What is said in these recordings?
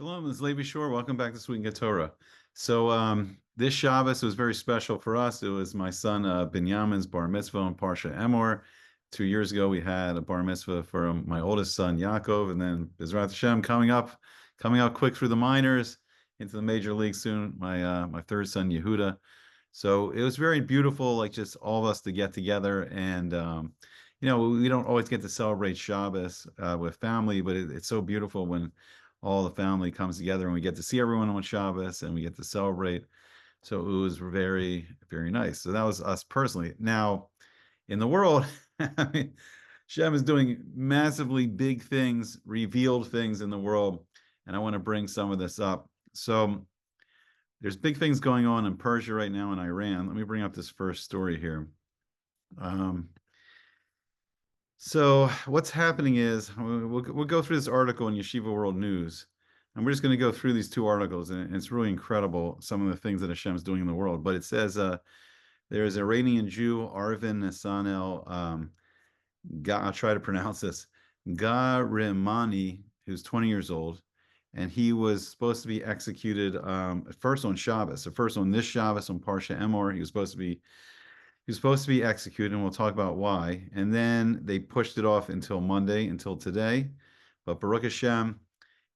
Shalom, this is Levi Shore. Welcome back to Sweet and Torah. So this Shabbos was very special for us. It was my son Binyamin's bar mitzvah in Parsha Emor. 2 years ago, we had a bar mitzvah for my oldest son Yaakov, and then Bezrat Hashem coming up quick through the minors into the major league soon. My third son Yehuda. So it was very beautiful, like just all of us to get together, and we don't always get to celebrate Shabbos with family, but it's so beautiful when all the family comes together and we get to see everyone on Shabbos and we get to celebrate. So it was very, very nice. So that was us personally. Now, in the world, I mean, Hashem is doing massively big things, revealed things in the world, and I want to bring some of this up. So there's big things going on in Persia right now and Iran. Let me bring up this first story here. So what's happening is we'll go through this article in Yeshiva World News, and we're just going to go through these two articles, and it's really incredible, some of the things that Hashem's doing in the world. But it says there is an Iranian Jew, Arvin Natanel, I'll try to pronounce this, Ghahremani, who's 20 years old, and he was supposed to be executed first on Shabbos. So first on this Shabbos on Parsha Emor, he was supposed to be executed, and we'll talk about why. And then they pushed it off until Monday, until today. But Baruch Hashem,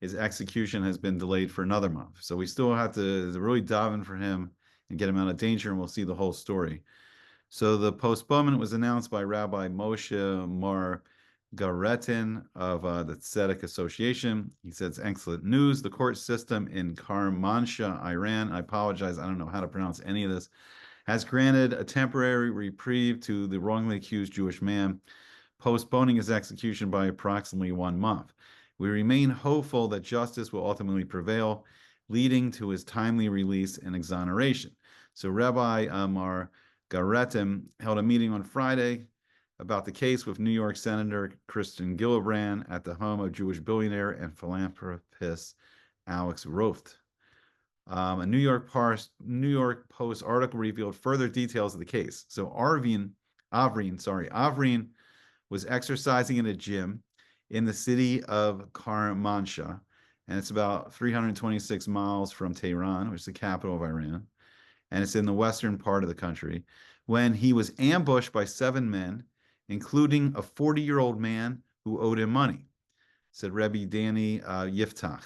his execution has been delayed for another month. So we still have to really daven for him and get him out of danger, and we'll see the whole story. So the postponement was announced by Rabbi Moshe Mar Garetin of the Tzedek Association. He said, it's excellent news. The court system in Kermanshah, Iran, I apologize, I don't know how to pronounce any of this, has granted a temporary reprieve to the wrongly accused Jewish man, postponing his execution by approximately 1 month. We remain hopeful that justice will ultimately prevail, leading to his timely release and exoneration. So Rabbi Mar Garetin held a meeting on Friday about the case with New York Senator Kristen Gillibrand at the home of Jewish billionaire and philanthropist Alex Roth. A New York Post article revealed further details of the case. So Arvin was exercising in a gym in the city of Kermanshah, and it's about 326 miles from Tehran, which is the capital of Iran, and it's in the western part of the country, when he was ambushed by 7 men, including a 40-year-old man who owed him money, said Rebbe Danny Yiftach,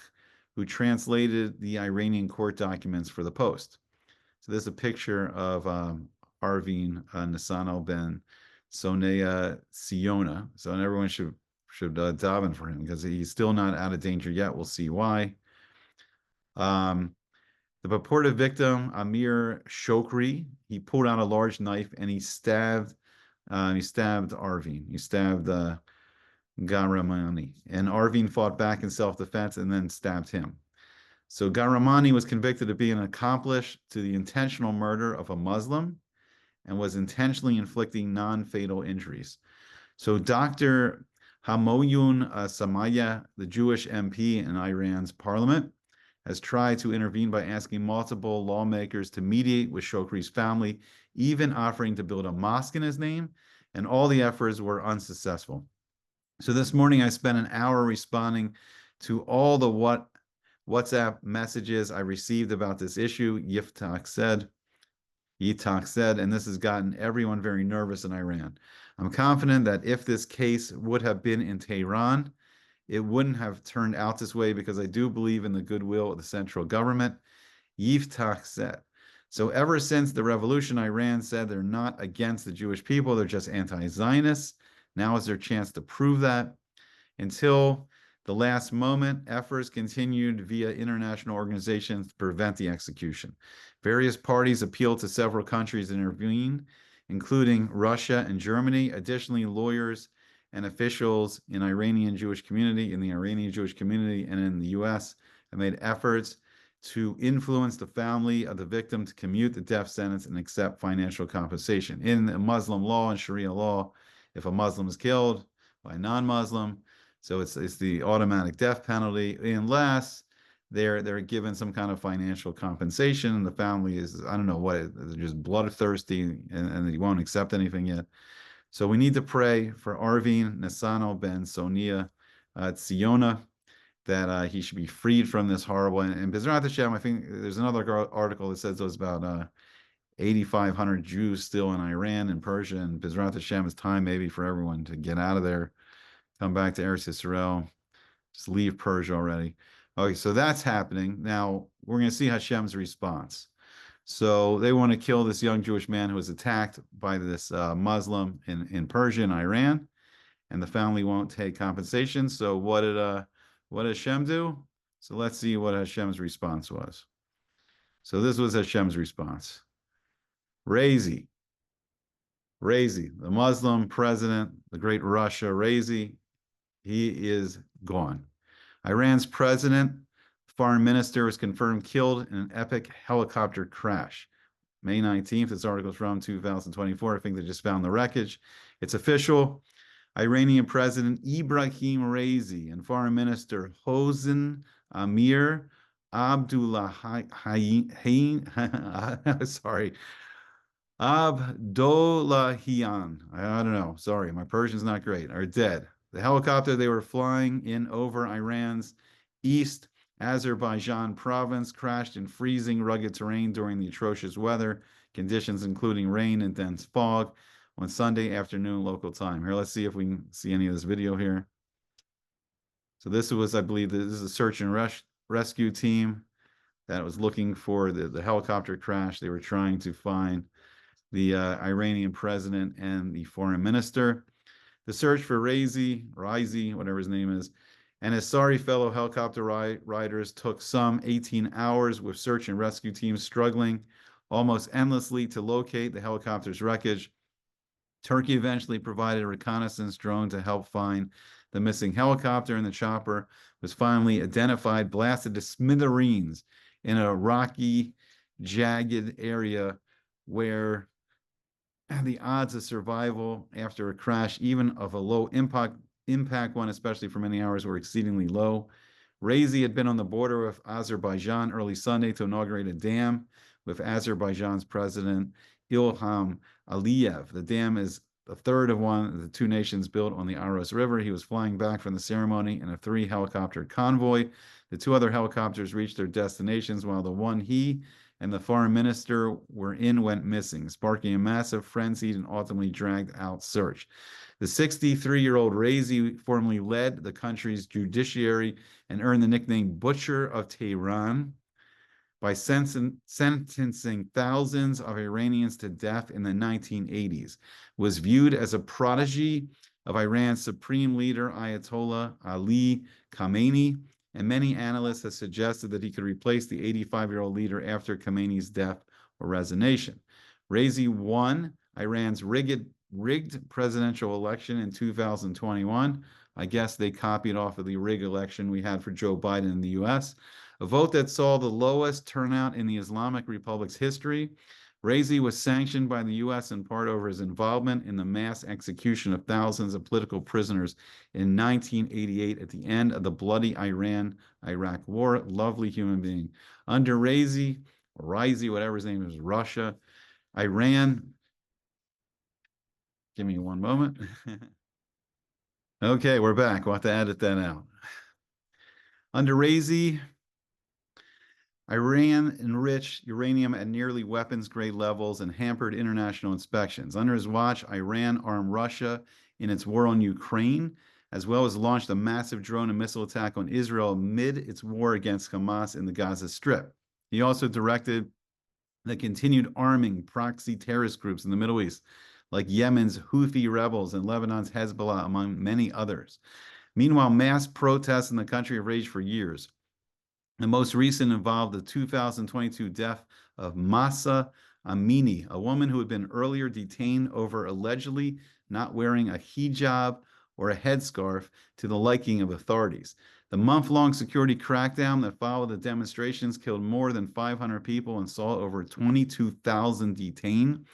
who translated the Iranian court documents for the Post. So there's a picture of Arvin Natanel ben Sonia Tziyona. So everyone should daven for him because he's still not out of danger yet. We'll see why. The purported victim, Amir Shokri, he pulled out a large knife and he stabbed Arvin. He stabbed Ghahremani, and Arvin fought back in self-defense and then stabbed him. So Ghahremani was convicted of being an accomplice to the intentional murder of a Muslim and was intentionally inflicting non-fatal injuries. So Dr. Hamoyun Samaya, the Jewish MP in Iran's parliament, has tried to intervene by asking multiple lawmakers to mediate with Shokri's family, even offering to build a mosque in his name, and all the efforts were unsuccessful. So this morning I spent an hour responding to all the WhatsApp messages I received about this issue, Yiftach said, and this has gotten everyone very nervous in Iran. I'm confident that if this case would have been in Tehran, it wouldn't have turned out this way because I do believe in the goodwill of the central government, Yiftach said. So ever since the revolution, Iran said they're not against the Jewish people, they're just anti-Zionists. Now is their chance to prove that. Until the last moment, efforts continued via international organizations to prevent the execution. Various parties appealed to several countries to intervene, including Russia and Germany. Additionally, lawyers and officials in the Iranian Jewish community and in the U.S. have made efforts to influence the family of the victim to commute the death sentence and accept financial compensation. In the Muslim law and Sharia law, if a Muslim is killed by a non-Muslim, so it's the automatic death penalty, unless they're given some kind of financial compensation, and the family is, I don't know what, they're just bloodthirsty and they won't accept anything yet. So we need to pray for Arvin Natanel ben Sonia Tziyona, that he should be freed from this horrible. And Bezrat Hashem, I think there's another article that says there's about 8,500 Jews still in Iran and Persia, and Bezrat Hashem, it's time maybe for everyone to get out of there, come back to Eretz Yisrael, just leave Persia already. Okay, so that's happening. Now, we're going to see Hashem's response. So they want to kill this young Jewish man who was attacked by this Muslim in Persia and Iran, and the family won't take compensation. So what did Hashem do? So let's see what Hashem's response was. So this was Hashem's response. Raisi, the Muslim president, the great Russia, Raisi, he is gone. Iran's president, foreign minister, was confirmed killed in an epic helicopter crash. May 19th, this article is from 2024. I think they just found the wreckage. It's official. Iranian President Ibrahim Raisi and Foreign Minister Hossein Amir Abdullahian, I don't know, sorry, my Persian's not great, are dead. The helicopter they were flying in over Iran's East Azerbaijan province crashed in freezing, rugged terrain during the atrocious weather conditions, including rain and dense fog, on Sunday afternoon local time. Here, let's see if we can see any of this video here. So this was, I believe, this is a search and rescue team that was looking for the helicopter crash. They were trying to find the Iranian president and the foreign minister. The search for Raisi, whatever his name is, and his sorry fellow helicopter riders took some 18 hours, with search and rescue teams struggling almost endlessly to locate the helicopter's wreckage. Turkey eventually provided a reconnaissance drone to help find the missing helicopter, and the chopper was finally identified, blasted to smithereens in a rocky, jagged area where the odds of survival after a crash, even of a low impact one, especially for many hours, were exceedingly low. Raisi had been on the border with Azerbaijan early Sunday to inaugurate a dam with Azerbaijan's president Ilham Aliyev. The dam is the third of one of the two nations built on the Aros River. He was flying back from the ceremony in a 3-helicopter convoy. The 2 other helicopters reached their destinations, while the one he and the foreign minister were in went missing, sparking a massive, frenzied, and ultimately dragged out search. The 63-year-old Raisi formerly led the country's judiciary and earned the nickname Butcher of Tehran by sentencing thousands of Iranians to death in the 1980s, was viewed as a prodigy of Iran's supreme leader, Ayatollah Ali Khamenei, and many analysts have suggested that he could replace the 85-year-old leader after Khamenei's death or resignation. Raisi won Iran's rigged presidential election in 2021. I guess they copied off of the rigged election we had for Joe Biden in the U.S., a vote that saw the lowest turnout in the Islamic Republic's history. Raisi was sanctioned by the U.S. in part over his involvement in the mass execution of thousands of political prisoners in 1988 at the end of the bloody Iran-Iraq war. Lovely human being. Under Raisi, or Raisi, whatever his name is, Russia, Iran. Give me one moment. Okay, we're back. We'll have to edit that out. Under Raisi, Iran enriched uranium at nearly weapons-grade levels and hampered international inspections. Under his watch, Iran armed Russia in its war on Ukraine, as well as launched a massive drone and missile attack on Israel amid its war against Hamas in the Gaza Strip. He also directed the continued arming proxy terrorist groups in the Middle East, like Yemen's Houthi rebels and Lebanon's Hezbollah, among many others. Meanwhile, mass protests in the country have raged for years. The most recent involved the 2022 death of Mahsa Amini, a woman who had been earlier detained over allegedly not wearing a hijab or a headscarf to the liking of authorities. The month-long security crackdown that followed the demonstrations killed more than 500 people and saw over 22,000 detained.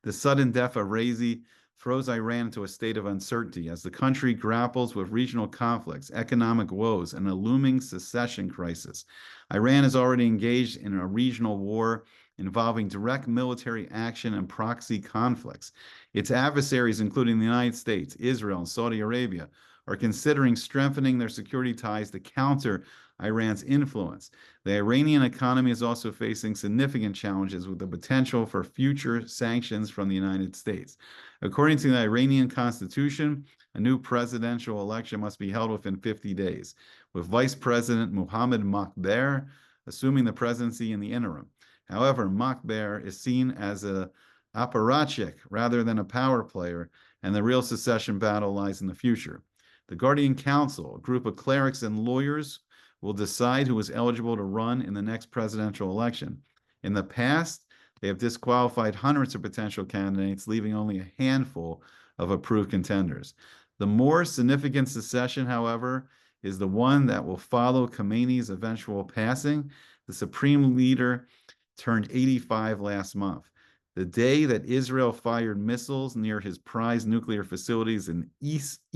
The sudden death of Raisi throws Iran into a state of uncertainty as the country grapples with regional conflicts, economic woes, and a looming secession crisis. Iran is already engaged in a regional war involving direct military action and proxy conflicts. Its adversaries, including the United States, Israel, and Saudi Arabia, are considering strengthening their security ties to counter Iran's influence. The Iranian economy is also facing significant challenges with the potential for future sanctions from the United States. According to the Iranian constitution, a new presidential election must be held within 50 days, with Vice President Mohammad Makber assuming the presidency in the interim. However, Makber is seen as an apparatchik rather than a power player, and the real secession battle lies in the future. The Guardian Council, a group of clerics and lawyers, will decide who is eligible to run in the next presidential election. In the past, they have disqualified hundreds of potential candidates, leaving only a handful of approved contenders. The more significant secession, however, is the one that will follow Khamenei's eventual passing. The supreme leader turned 85 last month. The day that Israel fired missiles near his prized nuclear facilities in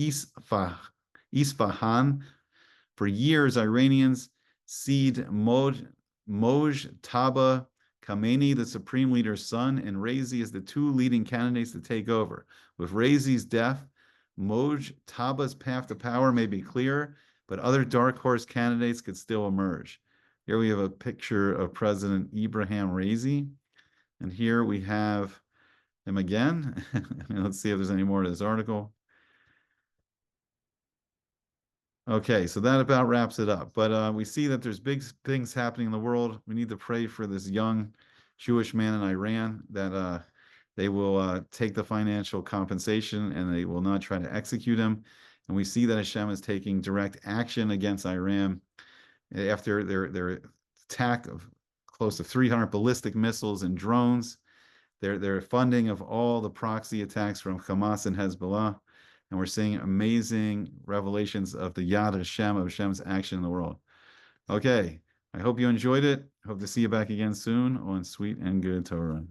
Isfahan. For years, Iranians seed Mojtaba Khamenei, the supreme leader's son, and Raisi as the two leading candidates to take over. With Raisi's death, Mojtaba's path to power may be clear, but other dark horse candidates could still emerge. Here we have a picture of President Ibrahim Raisi, and here we have him again. Let's see if there's any more to this article. Okay, so that about wraps it up. But we see that there's big things happening in the world. We need to pray for this young Jewish man in Iran that they will take the financial compensation and they will not try to execute him. And we see that Hashem is taking direct action against Iran after their attack of close to 300 ballistic missiles and drones, their funding of all the proxy attacks from Hamas and Hezbollah. And we're seeing amazing revelations of the Yad Hashem, of Hashem's action in the world. Okay, I hope you enjoyed it. Hope to see you back again soon on Sweet and Good Torah.